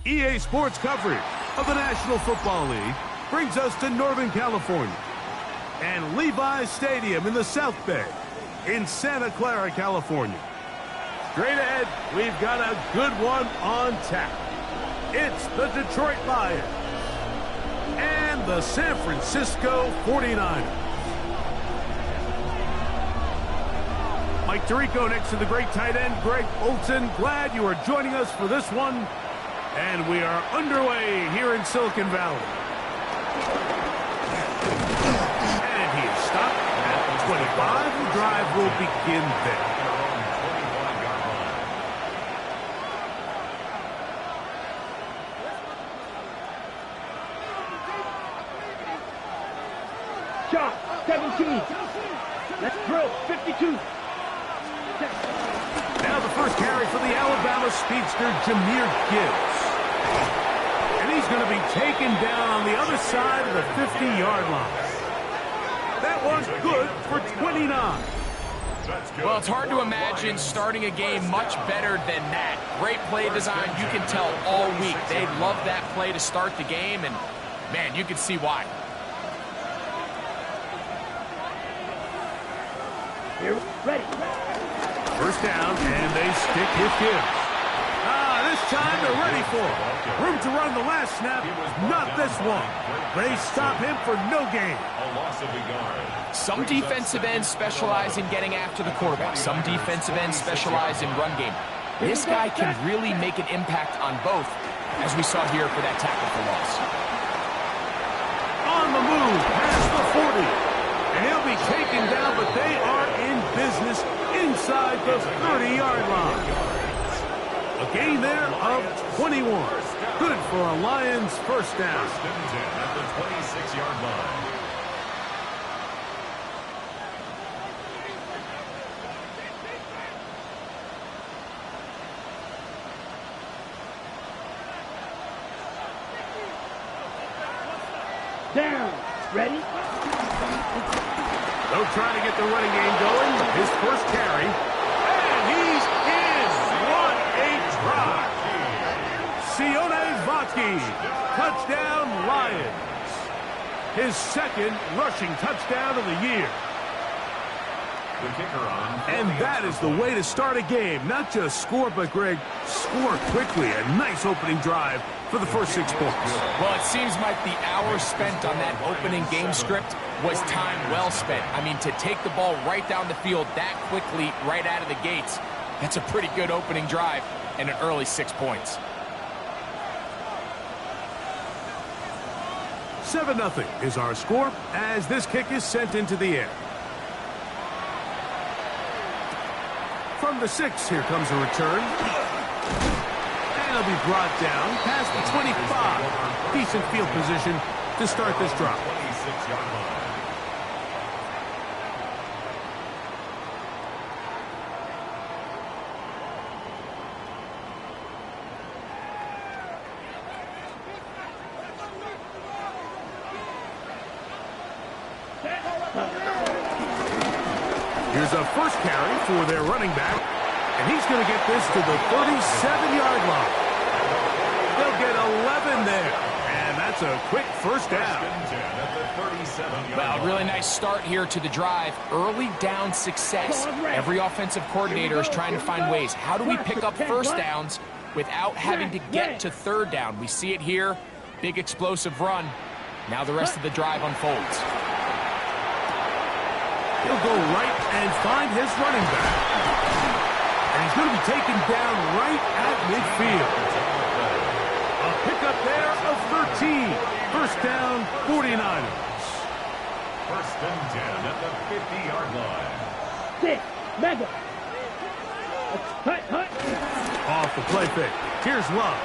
EA Sports coverage of the National Football League brings us to Northern California and Levi's Stadium in the South Bay in Santa Clara, California. Straight ahead, we've got a good one on tap. It's the Detroit Lions and the San Francisco 49ers. Mike Tirico next to the great tight end, Greg Olsen. Glad you are joining us for this one. And we are underway here in Silicon Valley. And he is stopped at the 25. The drive will begin there. Shot, 17. Let's throw, 52. Now the first carry for the Alabama speedster, Jahmyr Gibbs. And he's going to be taken down on the other side of the 50-yard line. That one's good for 29. Well, it's hard to imagine starting a game much better than that. Great play design. You can tell all week they love that play to start the game, and, man, you can see why. Here, ready. First down, and they stick with Gibbs. This time they're ready for it. Room to run the last snap, not this one. They stop him for no gain. Some defensive ends specialize in getting after the quarterback. Some defensive ends specialize in run game. This guy can really make an impact on both, as we saw here for that tackle for loss. On the move, past the 40. And he'll be taken down, but they are in business inside the 30-yard line. A gain there of 21. Good for a Lions first down. First and 10 at the 26-yard line. Down. Ready? They'll try to get the running game going. His first carry. And he's in. What a drive. Sione Vaki. Touchdown, Lions. His second rushing touchdown of the year. The kicker on. And that is the way to start a game. Not just score, but, Greg, score quickly. A nice opening drive for the first 6 points. Well, it seems like the hours spent on that opening game script was time well spent. I mean, to take the ball right down the field that quickly, right out of the gates, that's a pretty good opening drive and an early 6 points. 7-0 is our score as this kick is sent into the air. From the 6, here comes a return. And it'll be brought down past the 25. Decent field position to start this drive. 26-yard line. Here's a first carry for their running back, and he's going to get this to the 37-yard line. They'll get 11 there, and that's a quick first down. Well, really nice start here to the drive. Early down success. Every offensive coordinator is trying to find ways. How do we pick up first downs without having to get to third down? We see it here. Big explosive run. Now the rest of the drive unfolds. He'll go right and find his running back. And he's going to be taken down right at midfield. A pickup there of 13. First down, 49ers. First and 10 at the 50-yard line. 6. Mega. Hut. Off the play fake. Here's Love.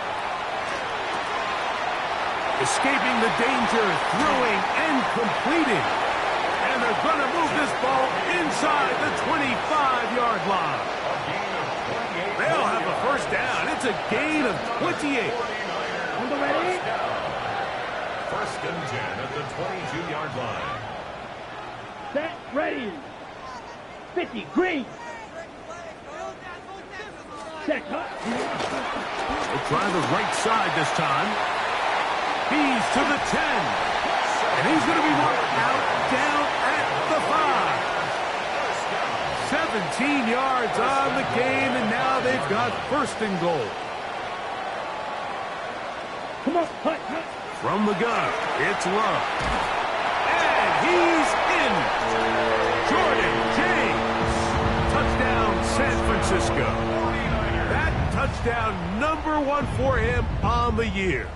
Escaping the danger, throwing and completing. And they're going to move this ball inside the 25-yard line. They'll have a first down. It's a gain of 28. On the ready? First and 10 at the 22-yard line. Set, ready. 50, green. Set, cut. He'll try the right side this time. He's to the 10. And he's going to be marked out down at the 5. 17 yards on the game, and now they've got first and goal. Come on, cut, cut. From the gun, it's Love. And he's in. Jordan James. Touchdown, San Francisco. That touchdown, number 1 for him on the year.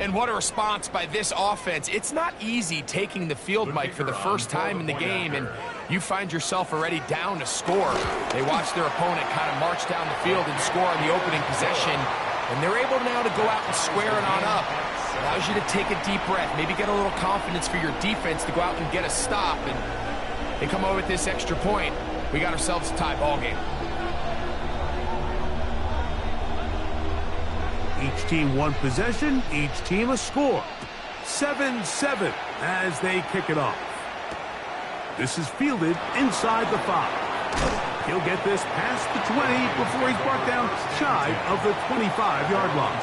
And what a response by this offense. It's not easy taking the field, Mike, for the first time in the game, and you find yourself already down to score. They watch their opponent kind of march down the field and score on the opening possession, and they're able now to go out and square it on up. Allows you to take a deep breath, maybe get a little confidence for your defense to go out and get a stop, and they come over with this extra point. We got ourselves a tie ball game. Each team one possession, each team a score. 7-7 as they kick it off. This is fielded inside the 5. He'll get this past the 20 before he's brought down shy of the 25-yard line.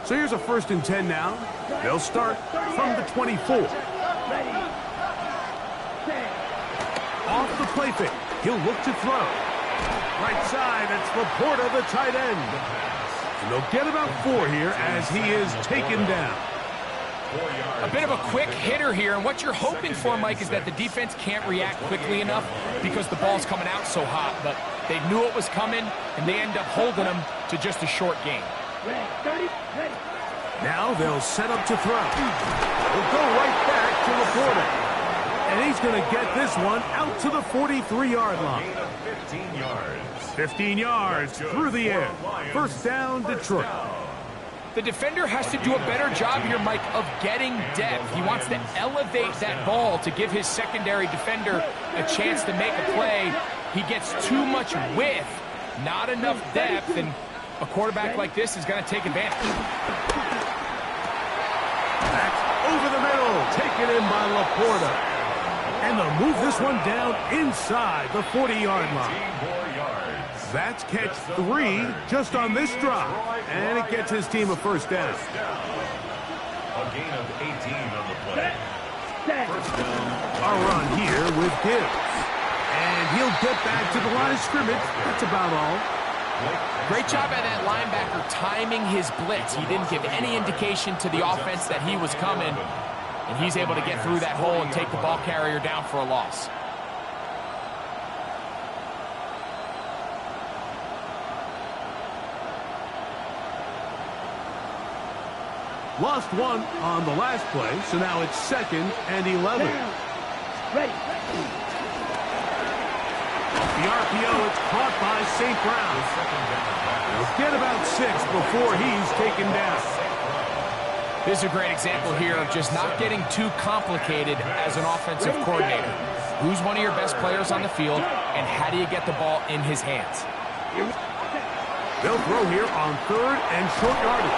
So here's a 1st and 10 now. They'll start from the 24. Off the play fake. He'll look to throw. Right side, it's Laporta, the tight end. And they'll get about 4 here as he is taken down. A bit of a quick hitter here, and what you're hoping for, Mike, is that the defense can't react quickly enough because the ball's coming out so hot. But they knew it was coming, and they end up holding them to just a short game. Now they'll set up to throw. They'll go right back to Laporta. And he's going to get this one out to the 43-yard line. 15 yards. 15 yards through the air. First down, Detroit. The defender has to do a better job here, Mike, of getting depth. He wants to elevate that ball to give his secondary defender a chance to make a play. He gets too much width, not enough depth, and a quarterback like this is going to take advantage. Back over the middle, taken in by Laporta. And they'll move this one down inside the 40-yard line. That's catch 3 just on this drive. And it gets his team a first down. A gain of 18 on the play. First down. A run here with Gibbs. And he'll get back to the line of scrimmage. That's about all. Great job by that linebacker timing his blitz. He didn't give any indication to the offense that he was coming. And he's able to get through that hole and take the ball carrier down for a loss. Lost one on the last play, so now it's 2nd and 11. Ready. The RPO, it's caught by St. Brown. He'll get about 6 before he's taken down. This is a great example here of just not getting too complicated as an offensive coordinator. Who's one of your best players on the field, and how do you get the ball in his hands? They'll throw here on 3rd and short yardage.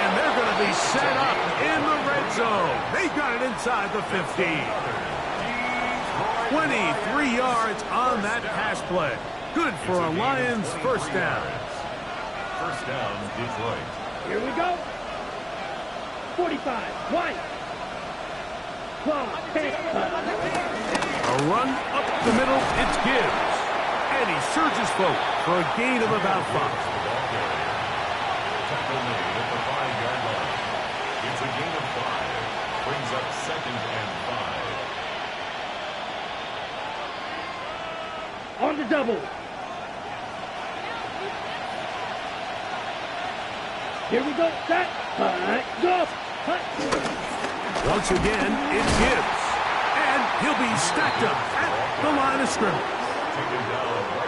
And they're going to be set up in the red zone. They got it inside the 15. 23 yards on that pass play. Good for a Lions first down. First down, Detroit. Here we go. 45. White. A run up the middle. It's Gibbs. And he surges forward for a gain of about 5. Tackle made at the 5-yard line. It's a gain of 5. Brings up 2nd and 5. On the double. Here we go. Set. Go. Once again, it's Gibbs. And he'll be stacked up at the line of scrimmage.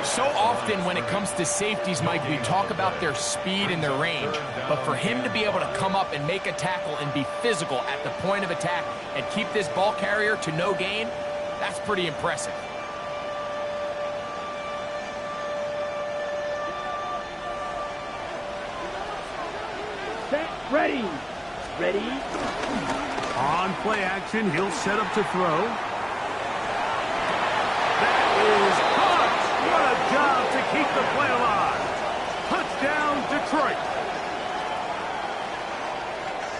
So often when it comes to safeties, Mike, we talk about their speed and their range. But for him to be able to come up and make a tackle and be physical at the point of attack and keep this ball carrier to no gain, that's pretty impressive. Ready. Ready. On play action, he'll set up to throw. That is caught! What a job to keep the play alive. Touchdown, Detroit.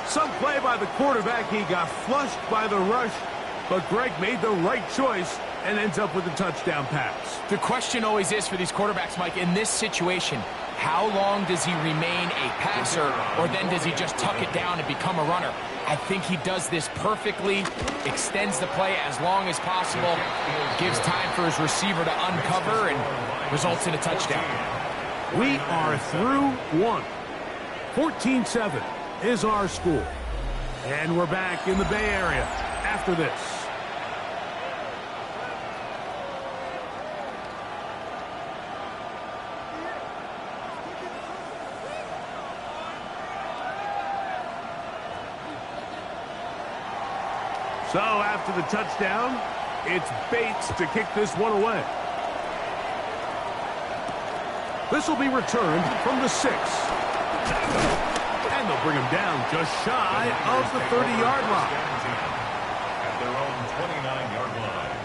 Some play by the quarterback. He got flushed by the rush, but Greg made the right choice and ends up with a touchdown pass. The question always is for these quarterbacks, Mike, in this situation, how long does he remain a passer, or then does he just tuck it down and become a runner? I think he does this perfectly, extends the play as long as possible, gives time for his receiver to uncover, and results in a touchdown. We are through one. 14-7 is our score. And we're back in the Bay Area after this. So after the touchdown, it's Bates to kick this one away. This will be returned from the 6. And they'll bring him down just shy of the 30-yard line. At their own 29-yard line.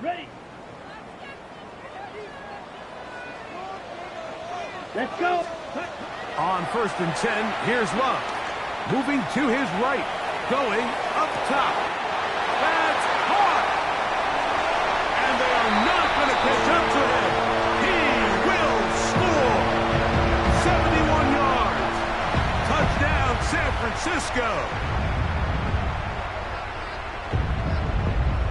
Ready. Let's go. On 1st and 10, here's Love. Moving to his right. Going up top. That's caught. And they are not going to catch up to him. He will score. 71 yards. Touchdown, San Francisco.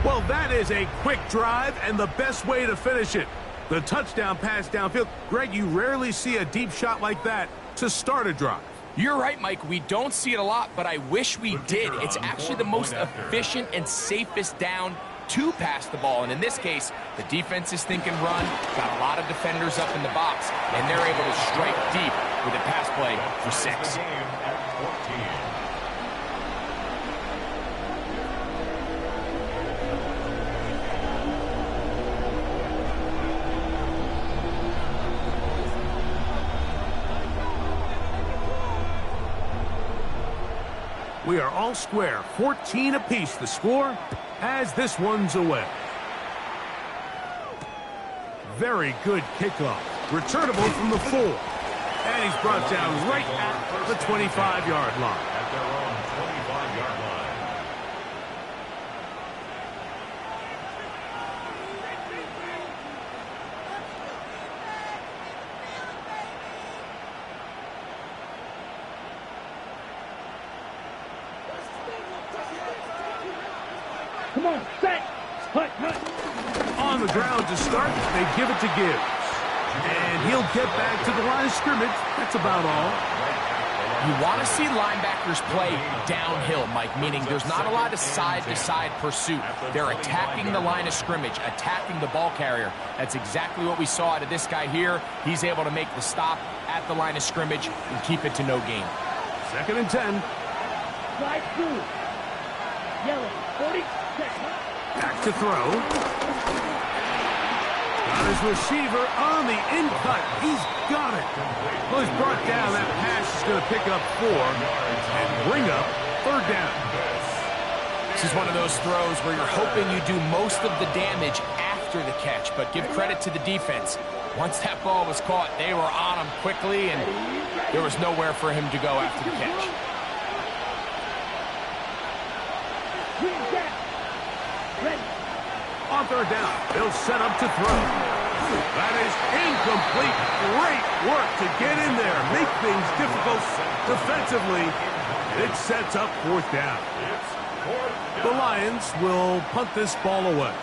Well, that is a quick drive and the best way to finish it. The touchdown pass downfield. Greg, you rarely see a deep shot like that to start a drive. You're right, Mike. We don't see it a lot, but I wish we did. It's actually the most efficient and safest down to pass the ball. And in this case, the defense is thinking run, got a lot of defenders up in the box, and they're able to strike deep with a pass play for 6. We are all square, 14 apiece the score as this one's away. Very good kickoff. Returnable from the 4. And he's brought down right at the 25-yard line. At their own 25-yard line. Come on, set. Hut, hut. On the ground to start, they give it to Gibbs. And he'll get back to the line of scrimmage. That's about all. You want to see linebackers play downhill, Mike, meaning there's not a lot of side-to-side pursuit. They're attacking the line of scrimmage, attacking the ball carrier. That's exactly what we saw out of this guy here. He's able to make the stop at the line of scrimmage and keep it to no gain. 2nd and 10. Slide through. Yellow, 40. Back to throw. Got his receiver on the in-cut. He's got it. Well, he's brought down. That pass is going to pick up 4 and bring up 3rd down. This is one of those throws where you're hoping you do most of the damage after the catch, but give credit to the defense. Once that ball was caught, they were on him quickly, and there was nowhere for him to go after the catch. On 3rd down, they'll set up to throw. That is incomplete. Great work to get in there, make things difficult defensively. It sets up 4th down. The Lions will punt this ball away.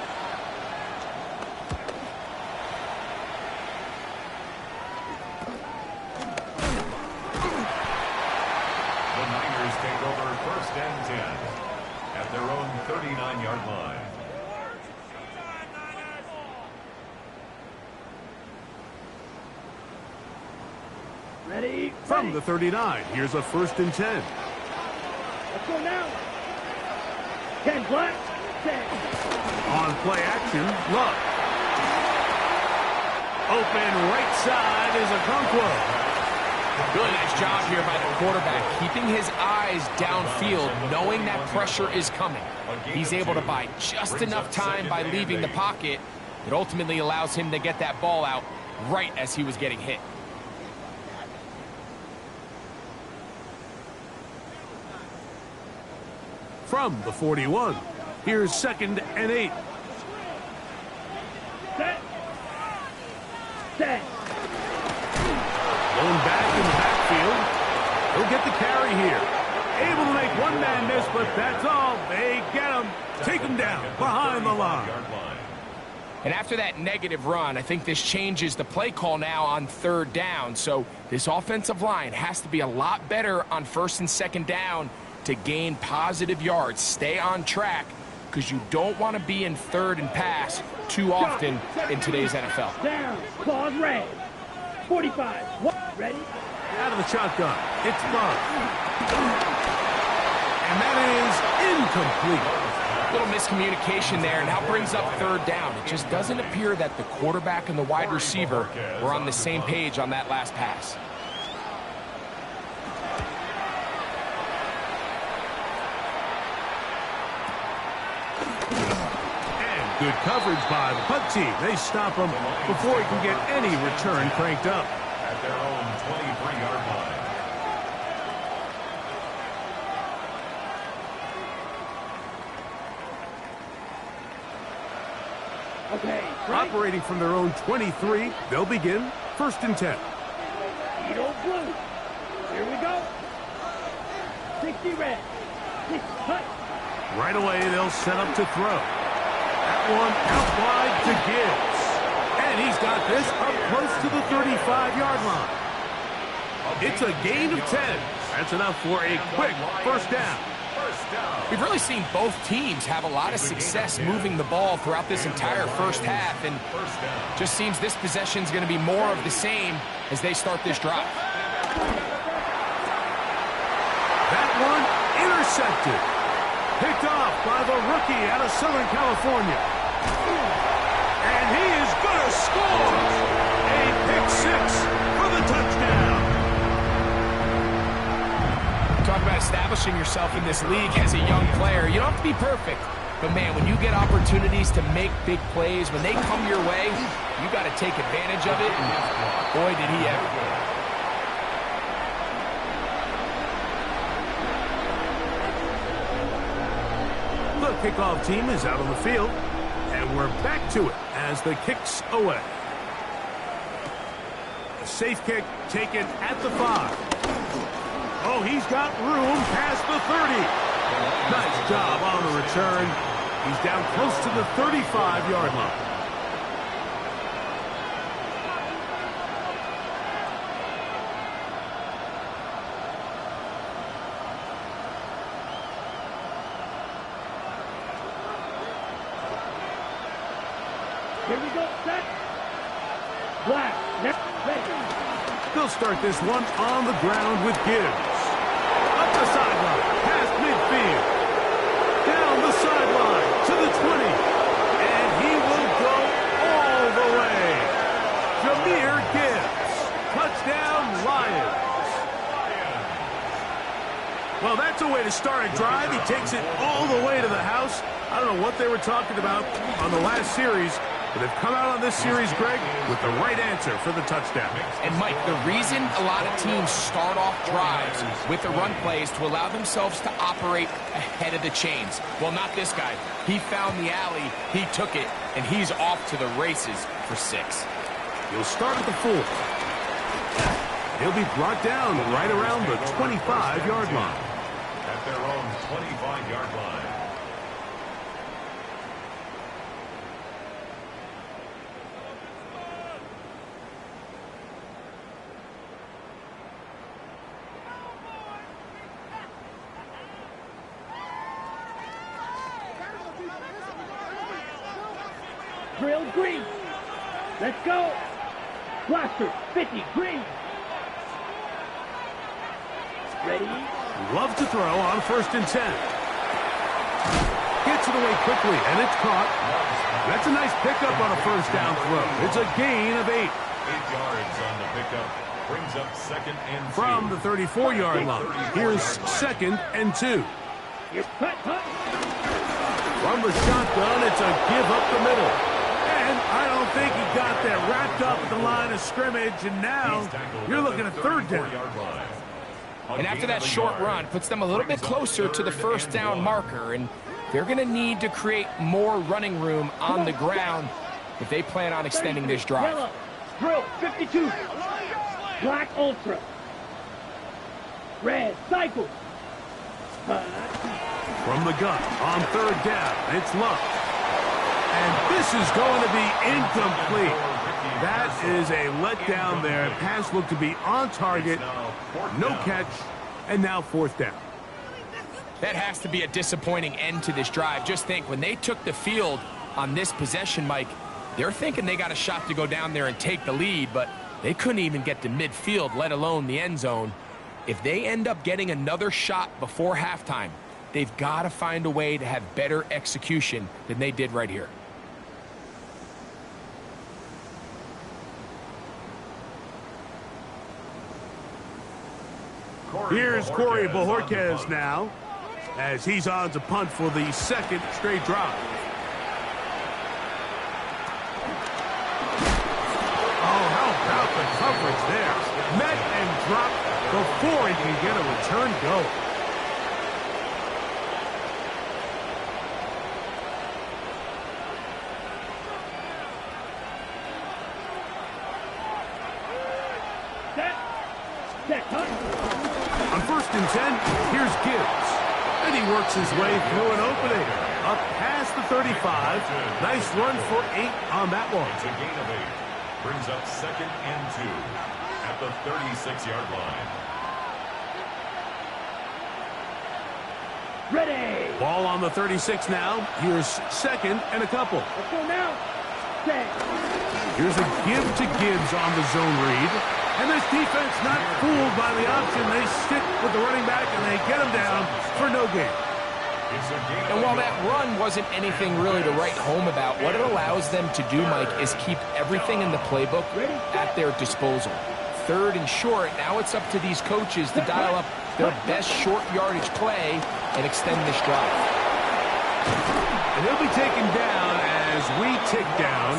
The Niners take over 1st and 10 at their own 39-yard line. Ready? From the 39, here's a 1st and 10. Let's go now. 10 black, 10. On play action, Love. Open right side is Okonkwo. Really nice job here by the quarterback, keeping his eyes downfield, knowing that pressure is coming. He's able to buy just enough time by leaving the pocket that ultimately allows him to get that ball out right as he was getting hit. From the 41, here's 2nd and 8. Set. Set. Going back in the backfield. He'll get the carry here. Able to make one man miss, but that's all. They get him. Take him down behind the line. And after that negative run, I think this changes the play call now on 3rd down. So this offensive line has to be a lot better on 1st and 2nd down to gain positive yards. Stay on track because you don't want to be in 3rd and pass too often in today's NFL. Down. Claws red. 45. Ready? Out of the shotgun. It's Buzz. And that is incomplete. Little miscommunication there, and now brings up 3rd down. It just doesn't appear that the quarterback and the wide receiver were on the same page on that last pass. And good coverage by the punt team. They stop him before he can get any return cranked up. At their own 23-yard line. Okay. Right. Operating from their own 23, they'll begin 1st and 10. Edo blue. Here we go. 60 red. 6 cut. Right away, they'll set up to throw. That one out wide to Gibbs. And he's got this up close to the 35-yard line. It's a gain of 10. That's enough for a quick 1st down. We've really seen both teams have a lot of success moving the ball throughout this entire 1st half, and just seems this possession is going to be more of the same as they start this drive. That one intercepted. Picked off by the rookie out of Southern California. And he is going to score. A pick 6 for the touchdown. Talk about establishing yourself in this league as a young player. You don't have to be perfect, but man, when you get opportunities to make big plays, when they come your way, you got to take advantage of it, and boy, did he ever. The kickoff team is out on the field, and we're back to it as the kick's away. A safe kick taken at the 5. Oh, he's got room past the 30. Nice job on the return. He's down close to the 35-yard line. Here we go. Set. Black. Next. Ready. They'll start this one on the ground with Gibbs. Up the sideline, past midfield. Down the sideline to the 20. And he will go all the way. Jahmyr Gibbs. Touchdown, Lions. Well, that's a way to start a drive. He takes it all the way to the house. I don't know what they were talking about on the last series, but they've come out on this series, Greg, with the right answer for the touchdown. And, Mike, the reason a lot of teams start off drives with the run plays to allow themselves to operate ahead of the chains. Well, not this guy. He found the alley, he took it, and he's off to the races for 6. He'll start at the 4. He'll be brought down right around the 25-yard line. At their own 25-yard line. Drill green. Let's go. Blaster 50 green. Ready? Love to throw on 1st and 10. Gets it away quickly, and it's caught. That's a nice pickup on a first down throw. It's a gain of 8. 8 yards on the pickup. Brings up 2nd and 2. From the 34-yard line, here's 2nd and 2. From the shotgun, it's a give up the middle. And I don't think he got that wrapped up at the line of scrimmage, and now you're looking at 3rd down. And after that short run, puts them a little bit closer to the first down marker, and they're going to need to create more running room on the ground if they plan on extending this drive. Yellow, drill, 52. Black ultra. Red cycle. From the gun on 3rd down, it's Love. And this is going to be incomplete. That is a letdown there. Pass looked to be on target, no catch, and now 4th down. That has to be a disappointing end to this drive. Just think, when they took the field on this possession, Mike, they're thinking they got a shot to go down there and take the lead, but they couldn't even get to midfield, let alone the end zone. If they end up getting another shot before halftime, they've got to find a way to have better execution than they did right here. Here's Corey Bojorquez now, as he's on to punt for the 2nd straight drive. Oh, how about the coverage there? Met and dropped before he can get a return go. On 1st and 10, here's Gibbs. And he works his way through an opening. Up past the 35. Nice run for 8 on that one. It's a gain of 8. Brings up 2nd and 2 at the 36-yard line. Ready. Ball on the 36 now. Here's 2nd and a couple. Let's go now. Set. Here's a give to Gibbs on the zone read. And this defense not fooled by the option. They stick with the running back and they get him down for no gain. And while that run wasn't anything really to write home about, what it allows them to do, Mike, is keep everything in the playbook at their disposal. 3rd and short, now it's up to these coaches to dial up their best short yardage play and extend this drive. And he'll be taken down as we tick down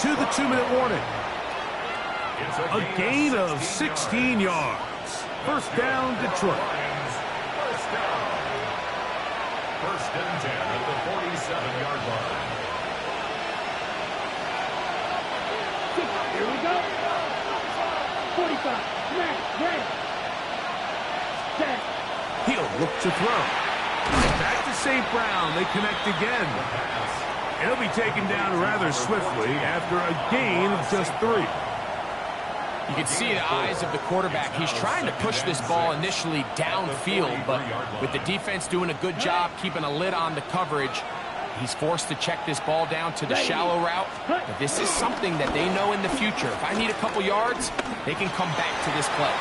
to the 2-minute warning. A gain of 16 yards. 1st down, Detroit. 1st and 10 at the 47-yard line. Here we go. 45. Smack. Red. Set. He'll look to throw. Back to St. Brown. They connect again. And he'll be taken down rather swiftly after a gain of just 3. You can see the eyes of the quarterback. He's trying to push this ball initially downfield, but with the defense doing a good job keeping a lid on the coverage, he's forced to check this ball down to the shallow route. But this is something that they know in the future. If I need a couple yards, they can come back to this play.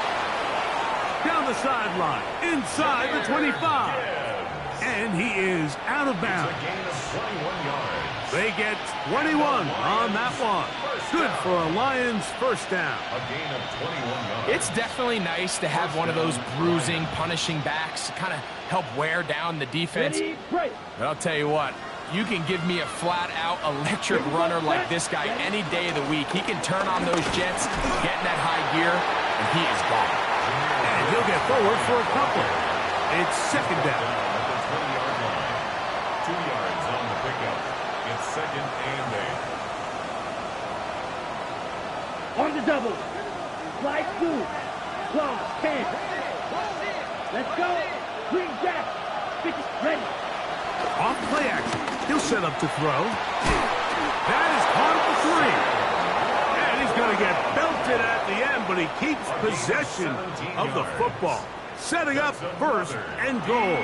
Down the sideline, inside the 25. And he is out of bounds. It's a gain of 21 yards. They get 21 on that one. Good for a Lions 1st down. A gain of 21 yards. It's definitely nice to have one of those bruising, punishing backs kind of help wear down the defense. But I'll tell you what, you can give me a flat-out electric runner like this guy any day of the week. He can turn on those jets, get in that high gear, and he is gone. And he'll get forward for a couple. It's 2nd down. At the 20-yard line. 2 yards on the pickup. It's 2nd and 8. On the double. Slide through. Claw. 10. Let's go. Green Jack. 50. Ready. Off play action. He'll set up to throw. That is caught at the 3. And he's going to get belted at the end, but he keeps possession of the football. Setting up 1st and goal.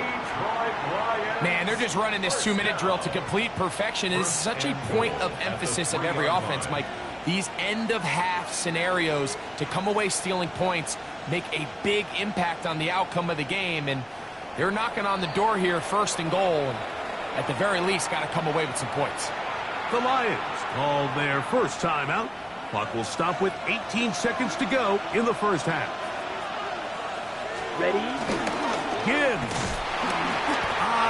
Man, they're just running this 2-minute drill to complete perfection. It is such a point of emphasis of every offense, Mike. These end-of-half scenarios to come away stealing points make a big impact on the outcome of the game, and they're knocking on the door here, 1st and goal, and at the very least got to come away with some points. The Lions call their first timeout. Clock will stop with 18 seconds to go in the first half. Ready? Gibbs.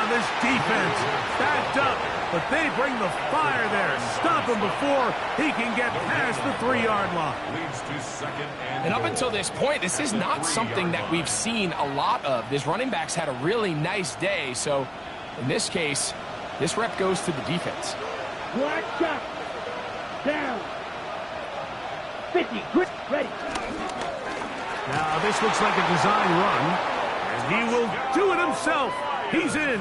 This defense backed up, but they bring the fire there. Stop him before he can get past the 3-yard line. Leads to second And up until this point, this is not something that we've seen a lot of. This running back's had a really nice day, so in this case, this rep goes to the defense. Black shot. Down. 50. Grip. Ready. Now, this looks like a design run, and he will do it himself. He's in.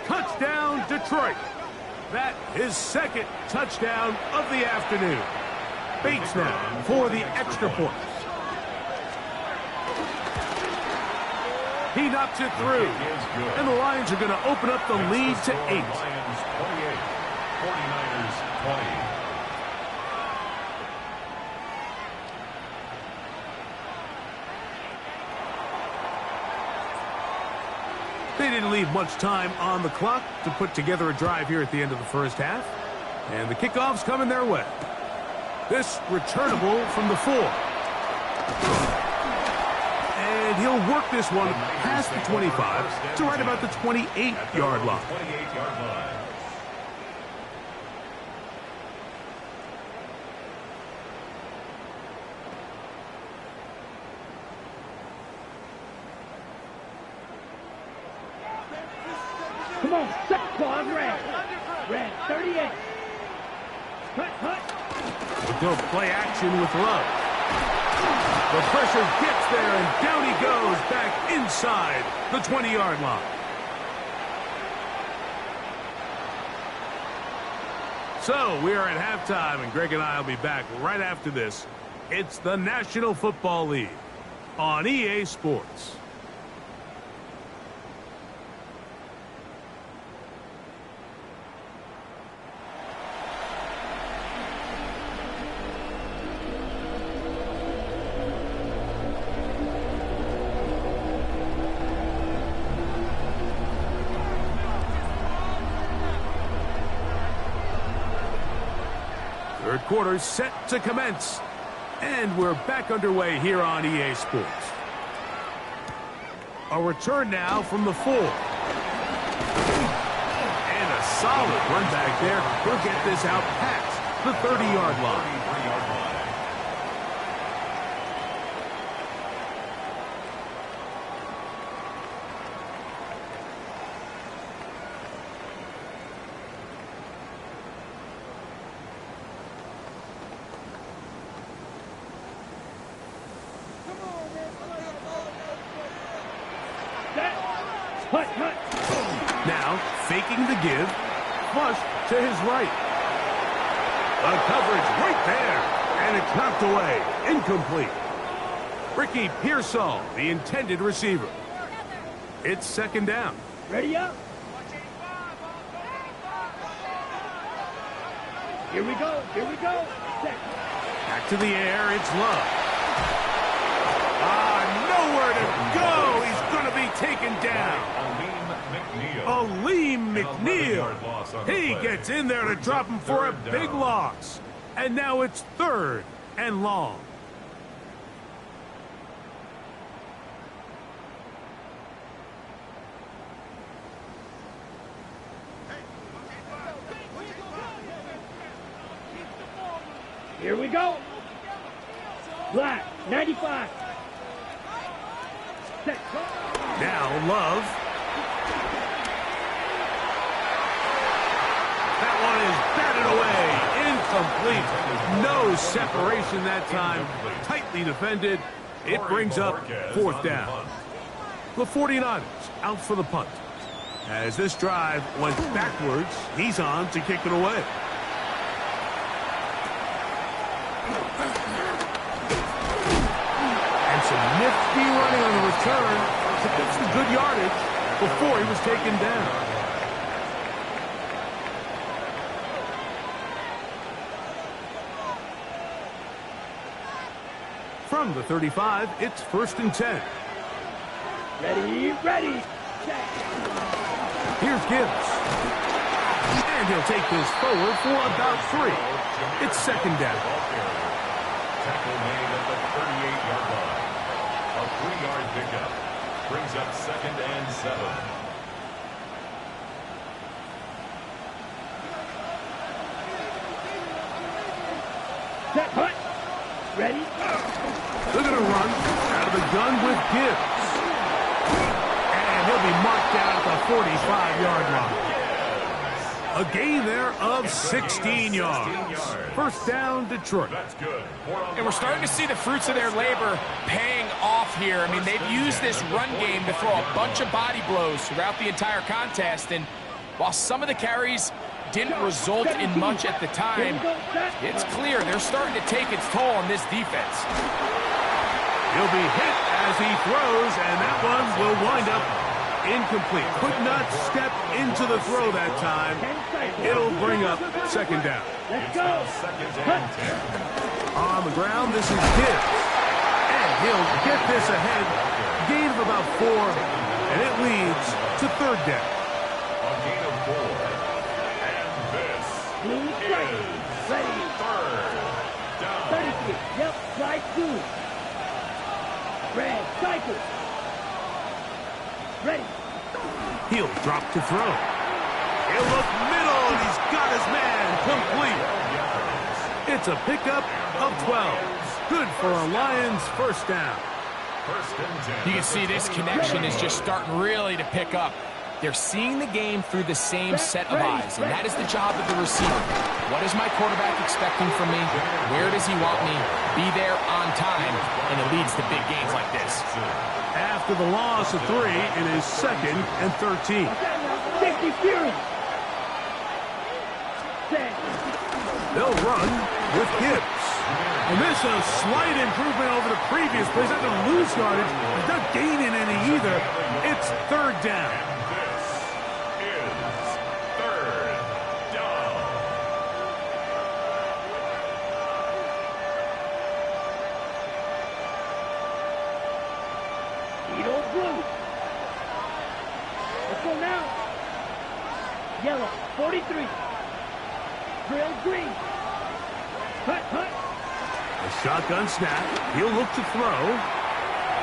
Touchdown, Detroit. That is second touchdown of the afternoon. Bates now for the extra points. He knocks it through. And the Lions are going to open up the lead to 8. Lions 28, 49ers 20. They didn't leave much time on the clock to put together a drive here at the end of the first half. And the kickoff's coming their way. This returnable from the 4. And he'll work this one past the 25 to right about the 28-yard line. 28-yard line. Come on, set claws red. Red, 38. Hut. They'll play action with Love. The pressure gets there, and down he goes back inside the 20-yard line. So we are at halftime, and Greg and I will be back right after this. It's the National Football League on EA Sports. Third quarter set to commence. And we're back underway here on EA Sports. A return now from the 4. And a solid run back there. He'll get this out past the 30-yard line. Hut. Now, faking the give, flush to his right. The coverage right there, and it's knocked away, incomplete. Ricky Pearsall, the intended receiver. It's second down. Ready up. Here we go. Set. Back to the air, it's Love. Nowhere to go. He's going to be taken down. Aleem McNeil. He gets in there to drop him for a big loss. And now it's third and long. Here we go. Black, 95. Set. Now Love. That one is batted away. Incomplete. No separation that time. Tightly defended. It brings up fourth down. The 49ers out for the punt. As this drive went backwards, he's on to kick it away. And some nifty running on the return to get some good yardage before he was taken down. From the 35, it's 1st and 10. Ready. Here's Gibbs. And he'll take this forward for about 3. It's second down. Tackle made at the 38-yard line. A 3-yard pickup brings up 2nd and 7. Set, hut. Ready? They're going to run out of the gun with Gibbs. And he'll be marked down at the 45-yard line. A gain there of 16 yards. First down, Detroit. That's good. And we're starting to see the fruits of their labor paying off here. I mean, they've used this run game to throw a bunch of body blows throughout the entire contest. And while some of the carries didn't result in much at the time, it's clear they're starting to take its toll on this defense. He'll be hit as he throws, and that one will wind up incomplete. Could not step into the throw that time. It'll bring up second down. Let's go. On the ground, this is Gibbs. And he'll get this ahead. Gain of about 4, and it leads to third down. A gain of 4. And this Blue strike. is Ready. third down. 33. Yep, slide 2. Red, cycle. Ready. He'll drop to throw. He'll look middle, and he's got his man complete. It's a pickup of 12. Good for a Lions first down. First and 10. You can see this connection is just starting really to pick up. They're seeing the game through the same set of eyes, and that is the job of the receiver. What is my quarterback expecting from me? Where does he want me? Be there on time, and it leads to big gains like this. After the loss of 3, it is 2nd and 13. 60 Fury. Set. They'll run with Gibbs. And this is a slight improvement over the previous plays. Not going to lose yardage. He's not gaining any either. It's third down. This is third down. Edo blue. Let's go now. Yellow, 43. Drill green. Hut, hut. A shotgun snap. He'll look to throw.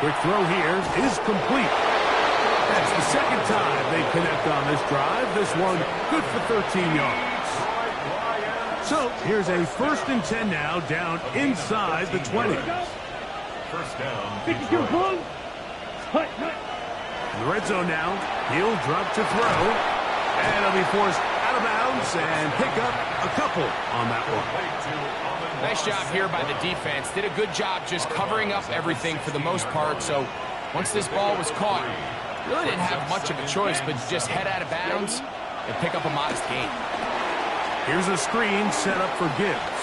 Quick throw here is complete. That's the second time they connect on this drive. This one good for 13 yards. So here's a 1st and 10 now, down inside the 20. First down. 52 blue. Hut, hut. In the red zone now. He'll drop to throw. And he'll be forced out of bounds and pick up a couple on that one. Nice job here by the defense. Did a good job just covering up everything for the most part. So once this ball was caught, really didn't have much of a choice but just head out of bounds and pick up a modest gain. Here's a screen set up for Gibbs.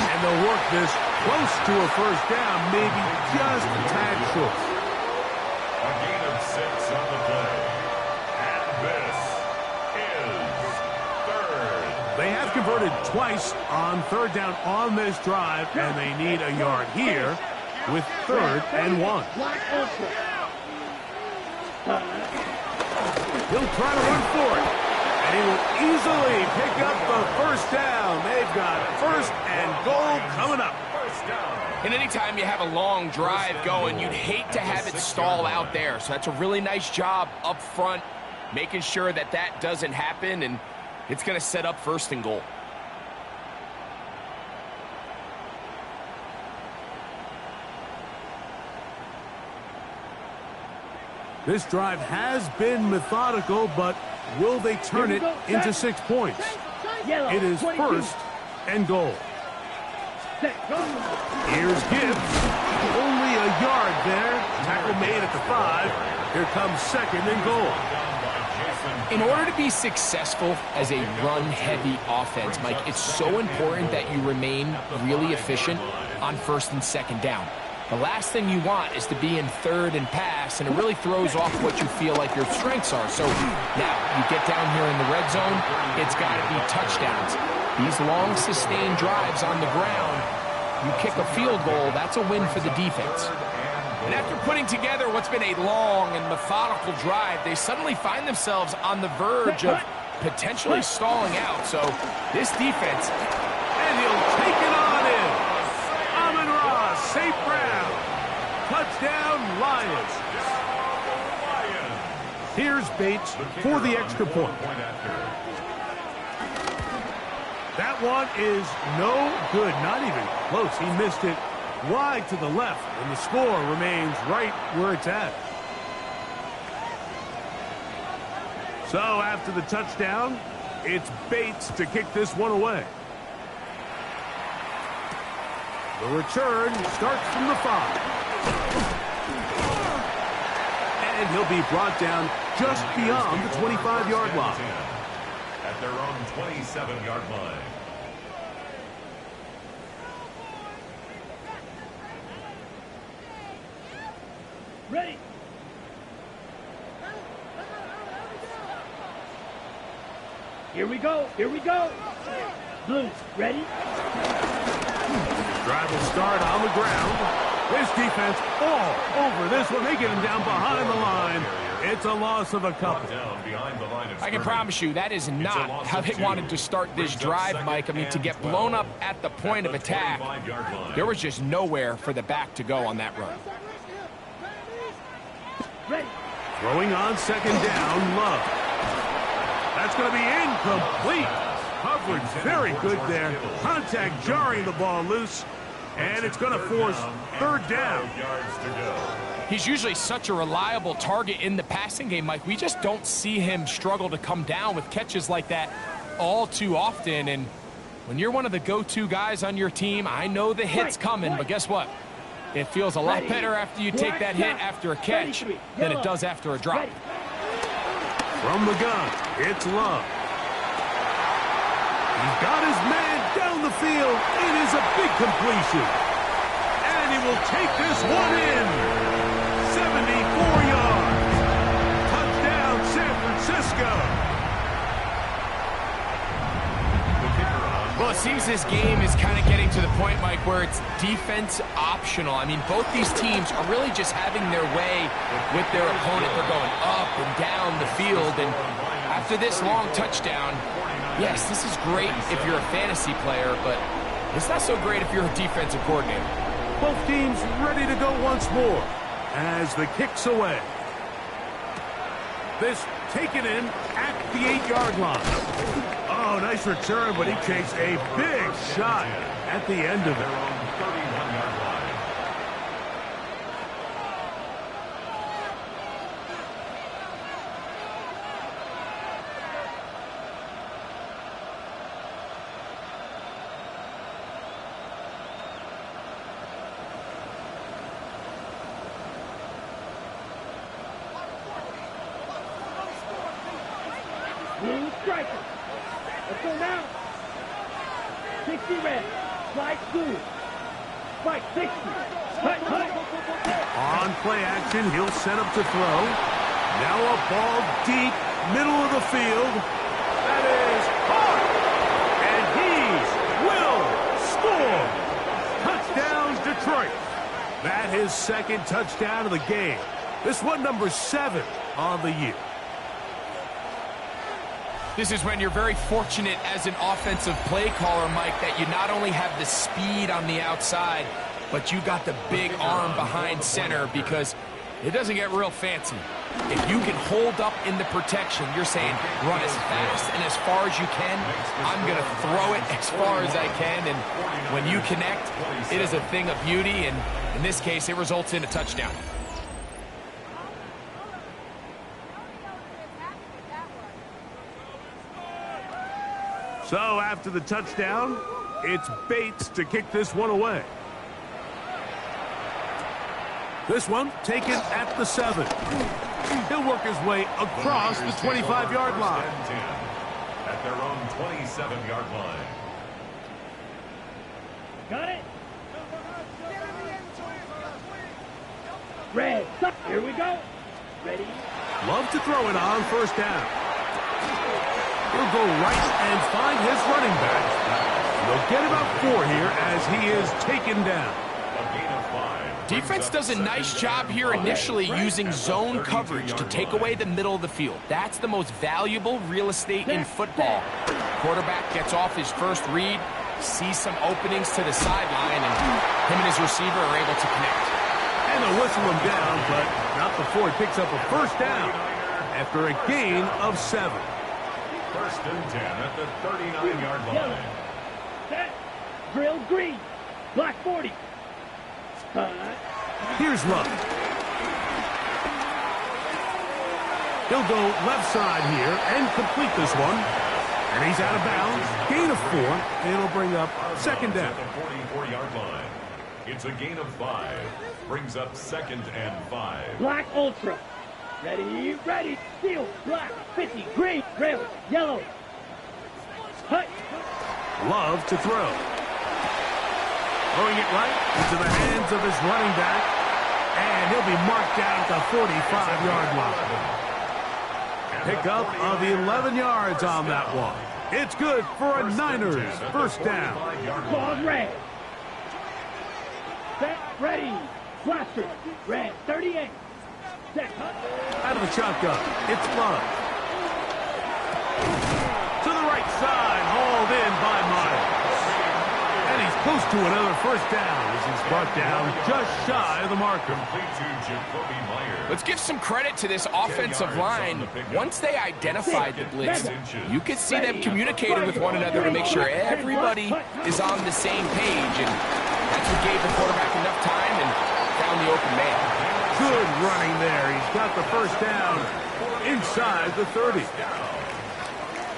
And they'll work this close to a first down, maybe just a tad short. A gain of 6 on the play. And this is third. They have converted twice on third down on this drive, and they need a yard here with 3rd and 1. Black ultra. He'll try to run for it, and he will easily pick up the first down. They've got 1st and goal coming up. First down. And anytime you have a long drive going, you'd hate to have it stall out there. So that's a really nice job up front, making sure that that doesn't happen, and it's going to set up 1st and goal. This drive has been methodical, but will they turn it into 6 points? Yellow, It is 22. 1st and goal. Set, go. Here's Gibbs. Only a yard there. Tackle made at the 5. Here comes 2nd and goal. In order to be successful as a run-heavy offense, Mike, it's so important that you remain really efficient on 1st and 2nd down. The last thing you want is to be in 3rd and pass, and it really throws off what you feel like your strengths are. So now you get down here in the red zone, it's got to be touchdowns. These long, sustained drives on the ground, you kick a field goal, that's a win for the defense. And after putting together what's been a long and methodical drive, they suddenly find themselves on the verge of potentially stalling out. So this defense, and he'll take it on in. Amon-Ra, St. Brown. Touchdown, Lions. Here's Bates for the extra point. That one is no good, not even close. He missed it wide to the left, and the score remains right where it's at. So after the touchdown, it's Bates to kick this one away. The return starts from the 5. And he'll be brought down just beyond the 25-yard line. At their own 27-yard line. Ready. Here we go. Here we go. Blue, ready? Drive will start on the ground. This defense all over this one. They get him down behind the line. It's a loss of a couple. I can promise you that is not how they wanted to start this drive, Mike. I mean, to get blown up at the point of attack, there was just nowhere for the back to go on that run. Ready. Throwing on second down, Love. That's going to be incomplete. Coverage very good there. Contact jarring the ball loose. And it's going to force third down. He's usually such a reliable target in the passing game, Mike. We just don't see him struggle to come down with catches like that all too often. And when you're one of the go-to guys on your team, I know the hit's coming, but guess what? It feels a lot better after you take that hit after a catch than it does after a drop. From the gun, it's Love. He's got his man down the field. It is a big completion. And he will take this one in. 74 yards. Touchdown, San Francisco. Well, it seems this game is kind of getting to the point, Mike, where it's defense optional. I mean, both these teams are really just having their way with their opponent. They're going up and down the field. And after this long touchdown, yes, this is great if you're a fantasy player, but it's not so great if you're a defensive coordinator. Both teams ready to go once more as the kick's away. This taken in at the 8-yard line. Oh, nice return, but he takes a big shot at the end of it. Blue striker. Let's go now. 60 red. Slide blue. Spike 60. Hut, hut. On play action, he'll set up to throw. Now a ball deep, middle of the field. That is hard. And he will score. Touchdown, Detroit. That his second touchdown of the game. This one number 7 on the year. This is when you're very fortunate as an offensive play caller, Mike, that you not only have the speed on the outside, but you got the big arm behind center, because it doesn't get real fancy. If you can hold up in the protection, you're saying run as fast and as far as you can. I'm going to throw it as far as I can, and when you connect, it is a thing of beauty, and in this case, it results in a touchdown. So after the touchdown, it's Bates to kick this one away. This one taken at the 7. He'll work his way across the 25-yard line. At their own 27-yard line. Got it? Red. Here we go. Ready? Love to throw it on first down. He'll go right and find his running back. They'll get about 4 here as he is taken down. A gain of 5. Defense does a nice job here initially using zone coverage to take away the middle of the field. That's the most valuable real estate in football. Quarterback gets off his first read, sees some openings to the sideline, and him and his receiver are able to connect. And they'll whistle him down, but not before he picks up a first down after a gain of 7. First and 10 at the 39-yard line. Set. Drill green. Black 40. Here's Love. He'll go left side here and complete this one. And he's out of bounds. Gain of 4. And it'll bring up second down. At the 44-yard line. It's a gain of 5. Brings up second and 5. Black Ultra. Ready, ready. Steel. Black. 50. Green. Rail. Yellow. Hut. Love to throw. Throwing it right into the hands of his running back. And he'll be marked down at the 45-yard line. Pickup of 11 yards on that one. It's good for a Niners first down. Claws red. Set, ready. Blaster. Red, 38. Set. Out of the shotgun, it's Love. To the right side, hauled in by Myers. And he's close to another first down as he's brought down just shy of the marker. Let's give some credit to this offensive line. Once they identified the blitz, you could see them communicating with one another to make sure everybody is on the same page. And that's what gave the quarterback enough time and found the open man. Good running there. He's got the first down inside the 30.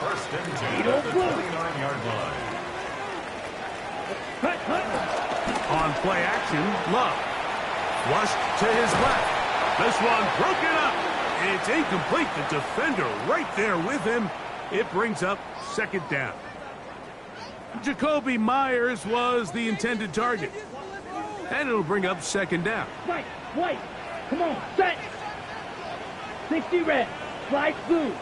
First and 10 at the 29-yard line. On play action, Love. Flushed to his left. This one broken up. It's incomplete. The defender right there with him. It brings up second down. Jakobi Meyers was the intended target. And it'll bring up second down. White. Come on. Set. 60 red. Slide blue.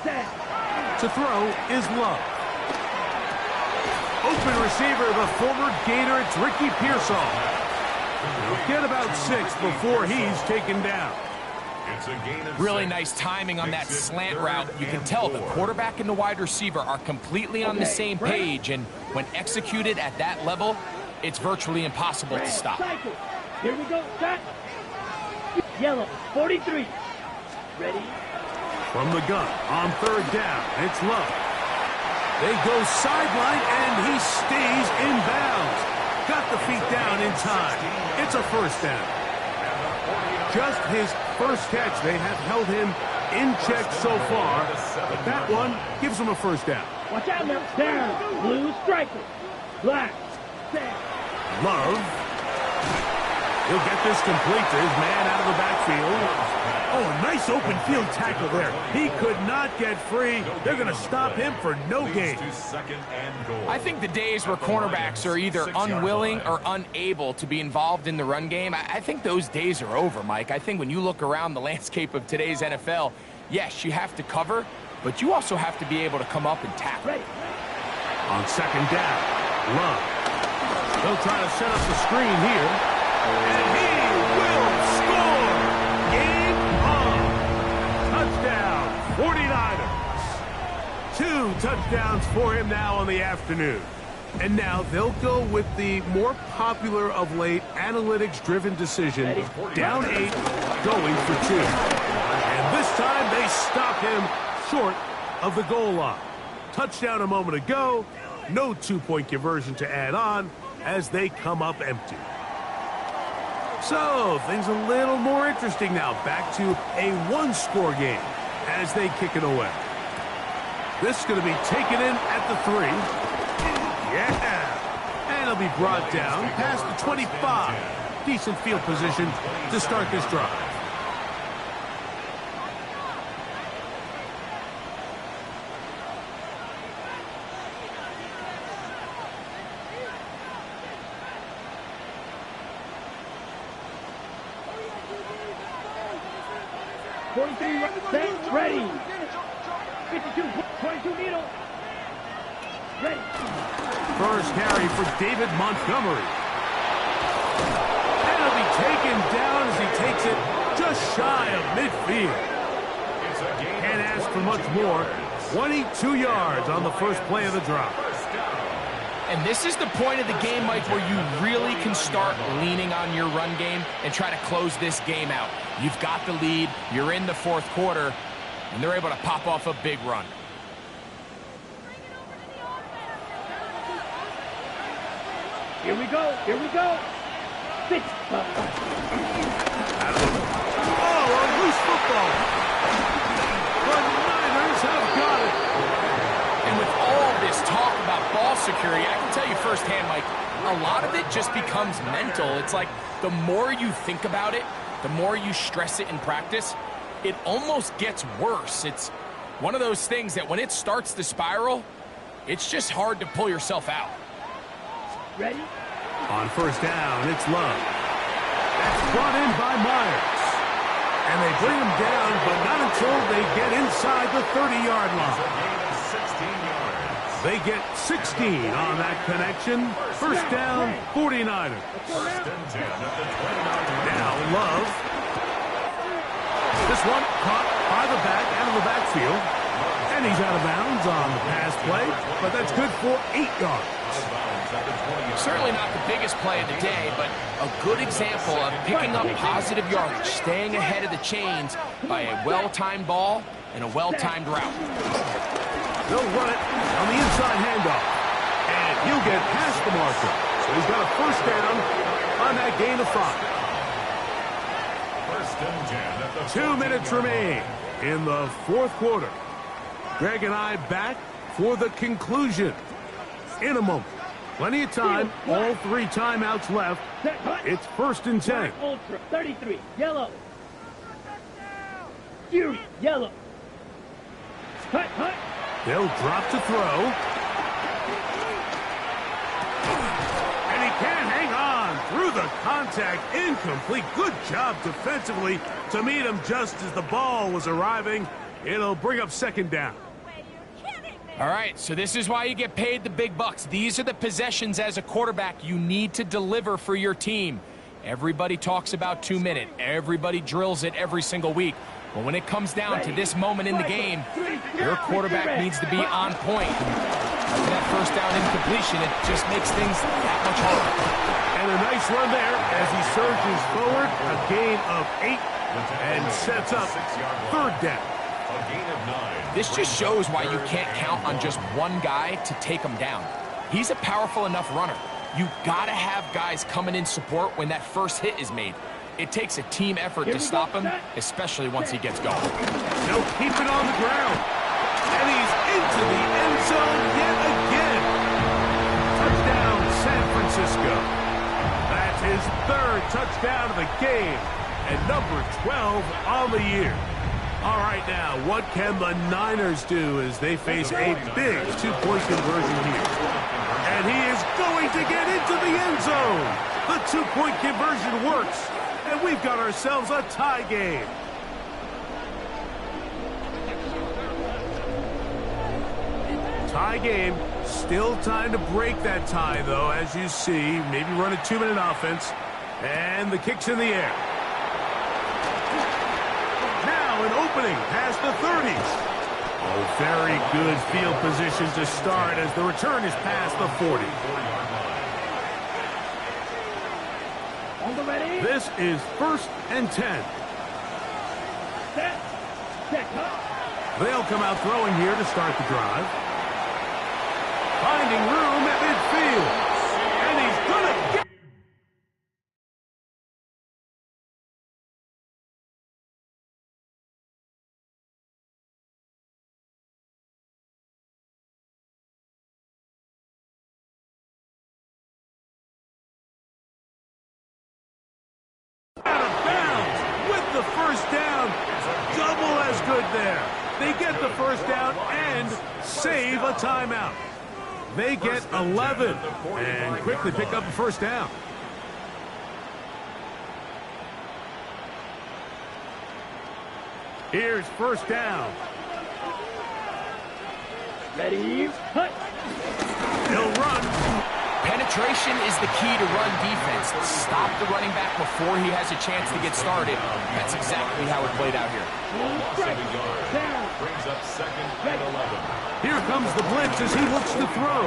Set. To throw is Love. Open receiver, the former Gator, it's Ricky Pearsall. He'll get about 6 before he's taken down. It's a gain of Really 6. nice timing on that slant route. You can tell the quarterback and the wide receiver are completely on the same page, and when executed at that level, it's virtually impossible to stop. Cycle. Here we go. Set. Yellow. 43. Ready. From the gun on third down, it's Love. They go sideline, and he stays in bounds. Got the feet down in time. It's a first down. Just his first catch. They have held him in check so far, but that one gives him a first down. Watch out now. Down. Blue striker. Black. Set. Love. He'll get this complete to his man out of the backfield. Oh, nice open field tackle there. He could not get free. They're going to stop him for no gain. I think the days where cornerbacks are either unwilling or unable to be involved in the run game, I think those days are over, Mike. I think when you look around the landscape of today's NFL, yes, you have to cover, but you also have to be able to come up and tackle. On second down, Love. They'll try to set up the screen here. And he will score! Game on! Touchdown, 49ers. 2 touchdowns for him now on the afternoon. And now they'll go with the more popular of late analytics-driven decision. Down 8, going for 2. And this time they stop him short of the goal line. Touchdown a moment ago. No 2-point conversion to add on as they come up empty. So, things a little more interesting now. Back to a 1-score game as they kick it away. This is going to be taken in at the 3. Yeah! And it'll be brought down past the 25. Decent field position to start this drive. Set, ready. 52, 22 needle. Ready. First carry for David Montgomery. taken down as he takes it just shy of midfield. Can't ask for much more. 22 yards on the first play of the drive. And this is the point of the game, Mike, where you really can start leaning on your run game and try to close this game out. You've got the lead, you're in the fourth quarter, and they're able to pop off a big run. Here we go. Here we go. Six. Oh, a loose football. The Niners have got it. And with all this talk about ball security, I can tell you firsthand, Mike, a lot of it just becomes mental. It's like the more you think about it, the more you stress it in practice, it almost gets worse. It's one of those things that when it starts to spiral, it's just hard to pull yourself out. Ready? On first down, it's Love. That's brought in by Myers. And they bring him down, but not until they get inside the 30-yard line. They get 16 on that connection. First down, 49ers. Now Love. This one caught by the back out of the backfield. And he's out of bounds on the pass play, but that's good for 8 yards. Certainly not the biggest play of the day, but a good example of picking up positive yardage, staying ahead of the chains by a well-timed ball and a well-timed route. They'll run it on the inside handoff, and he'll get past the marker. So he's got a first down on that gain of 5. 2 minutes remain in the fourth quarter. Greg and I back for the conclusion in a moment. Plenty of time, all 3 timeouts left. It's first and 10. Ultra, 33, yellow. Fury, yellow. Hut, hut. They'll drop to throw. And he can't hang on through the contact. Incomplete. Good job defensively to meet him just as the ball was arriving. It'll bring up second down. All right, so this is why you get paid the big bucks. These are the possessions as a quarterback you need to deliver for your team. Everybody talks about 2 minutes. Everybody drills it every single week. But when it comes down to this moment in the game, your quarterback needs to be on point. After that first down incompletion, it just makes things that much harder. And a nice run there as he surges forward. A gain of 8 and sets up third down. This just shows why you can't count on just one guy to take him down. He's a powerful enough runner. You gotta have guys coming in support when that first hit is made. It takes a team effort to stop him, especially once he gets going. They'll keep it on the ground. And he's into the end zone yet again. Touchdown, San Francisco. That's his 3rd touchdown of the game and number 12 on the year. All right, now, what can the Niners do as they face a big 2-point conversion here? And he is going to get into the end zone. The 2-point conversion works, and we've got ourselves a tie game. Tie game. Still time to break that tie, though, as you see. Maybe run a 2-minute offense. And the kick's in the air. An opening past the 30s. Oh, very good field position to start as the return is past the 40. On the ready. This is first and 10. Set. They'll come out throwing here to start the drive. Finding room at midfield. And he's going to get... First down, double as good there. They get the first down and save a timeout. They get 11 and quickly pick up the first down. Here's first down. Ready, hut. He'll run. Penetration is the key to run defense. Stop the running back before he has a chance to get started. That's exactly how it played out here. Brings up second and 11. Here comes the blitz as he looks to throw.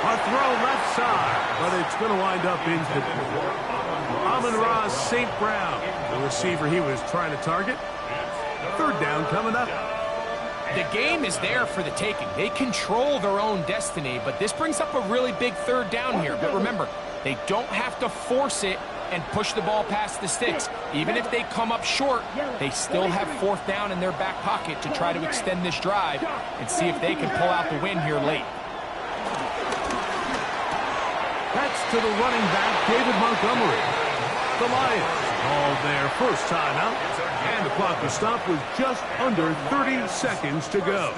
A throw left side, but it's going to wind up incomplete. Amon-Ra St. Brown, the receiver he was trying to target. Third down coming up. The game is there for the taking. They control their own destiny, but this brings up a really big third down here. But remember, they don't have to force it and push the ball past the sticks. Even if they come up short, they still have fourth down in their back pocket to try to extend this drive and see if they can pull out the win here late. That's to the running back, David Montgomery. The Lions called their first timeout, and the clock was stopped with just under 30 seconds to go.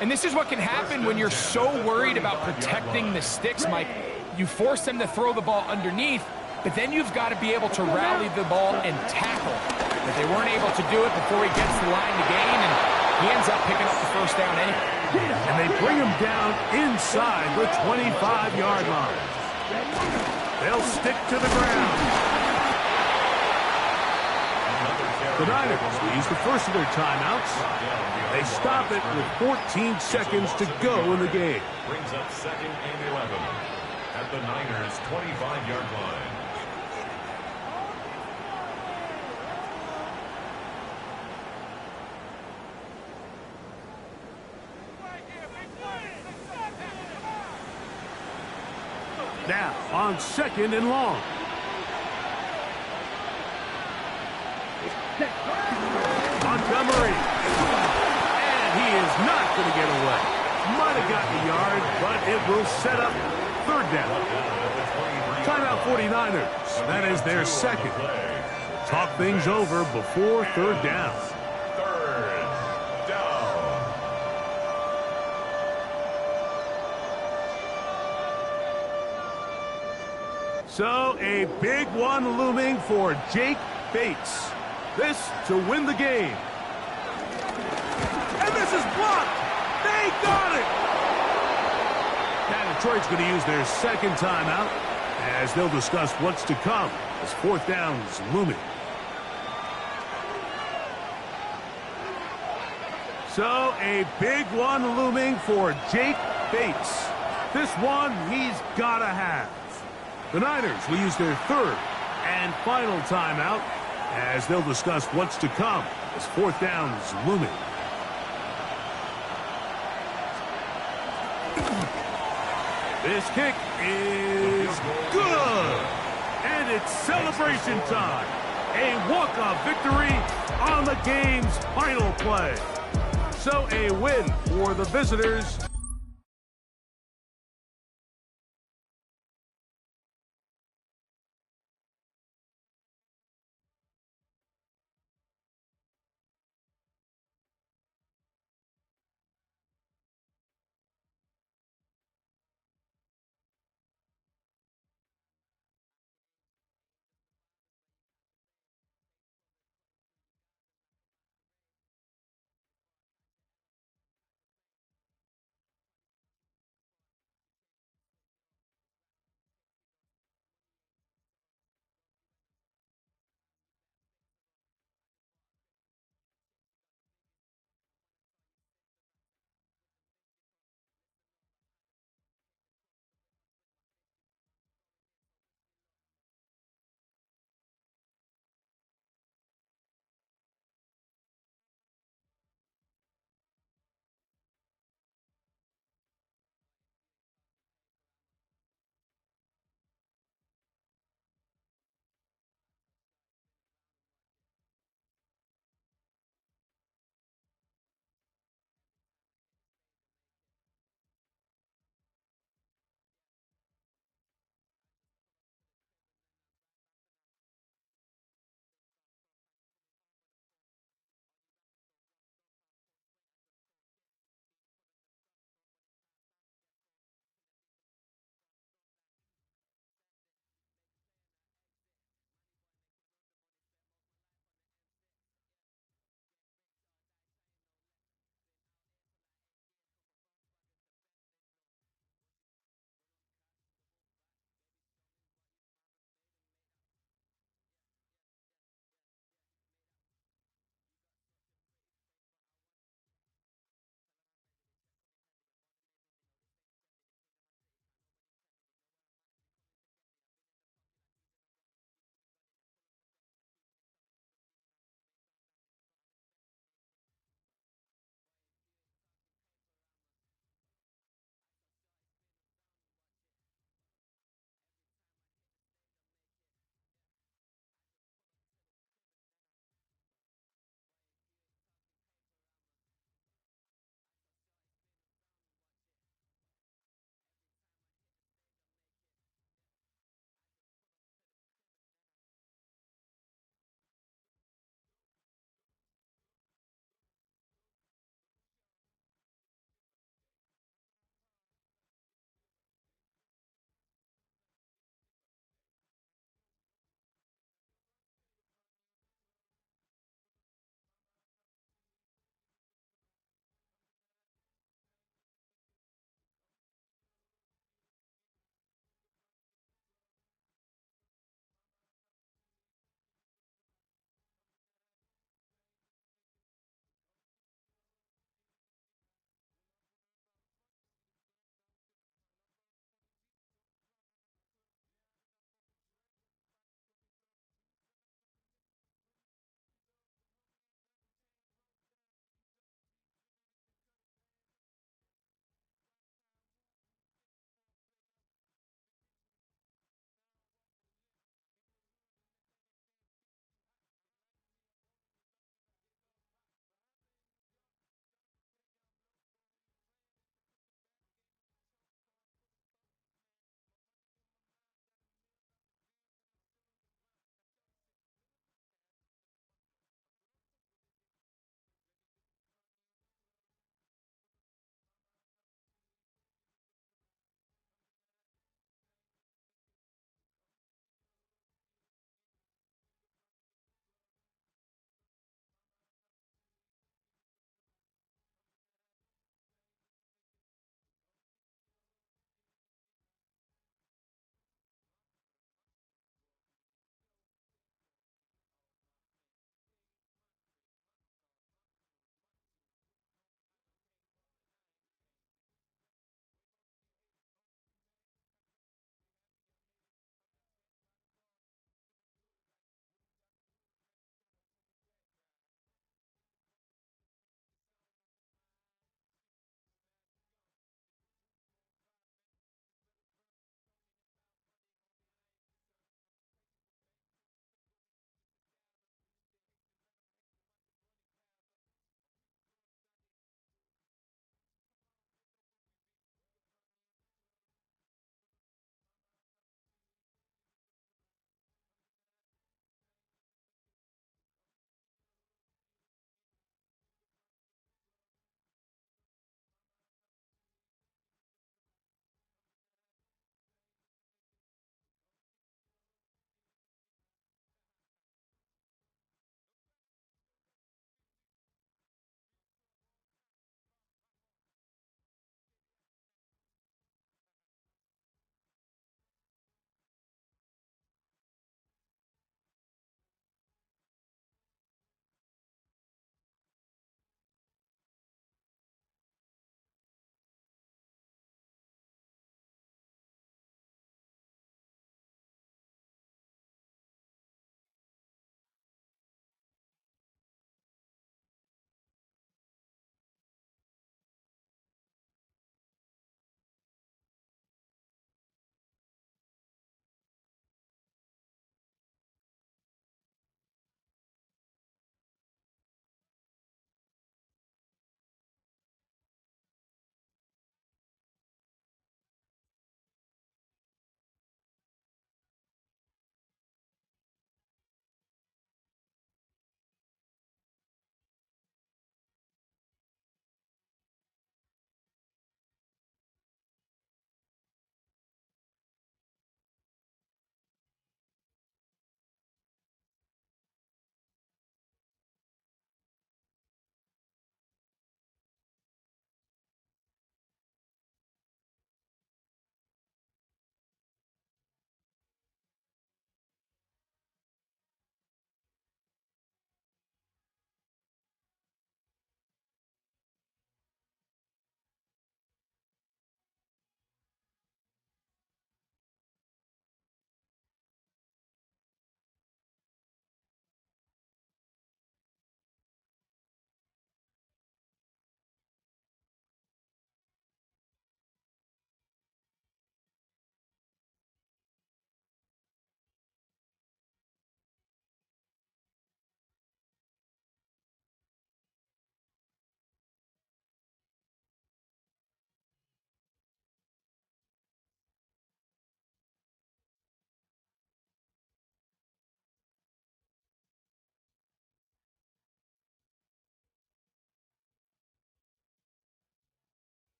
And this is what can happen when you're so worried about protecting the sticks, Mike. You force them to throw the ball underneath, but then you've got to be able to rally the ball and tackle. But they weren't able to do it before he gets the line to gain, and he ends up picking up the first down anyway. And they bring him down inside the 25-yard line. They'll stick to the ground. The Niners will use the first of their timeouts. They stop it with 14 seconds to go in the game. Brings up second and 11 at the Niners' 25-yard line. Now on second and long. Montgomery. And he is not going to get away. Might have gotten a yard, but it will set up third down. Timeout 49ers. That is their second. Talk things over before third down. Third down. So a big one looming for Jake Bates. This to win the game. And this is blocked. They got it. Now Detroit's going to use their second timeout as they'll discuss what's to come as fourth down is looming. So a big one looming for Jake Bates. This one he's got to have. The Niners will use their third and final timeout as they'll discuss what's to come as fourth down is looming. This kick is good. And it's celebration time. A walk-off victory on the game's final play. So a win for the visitors.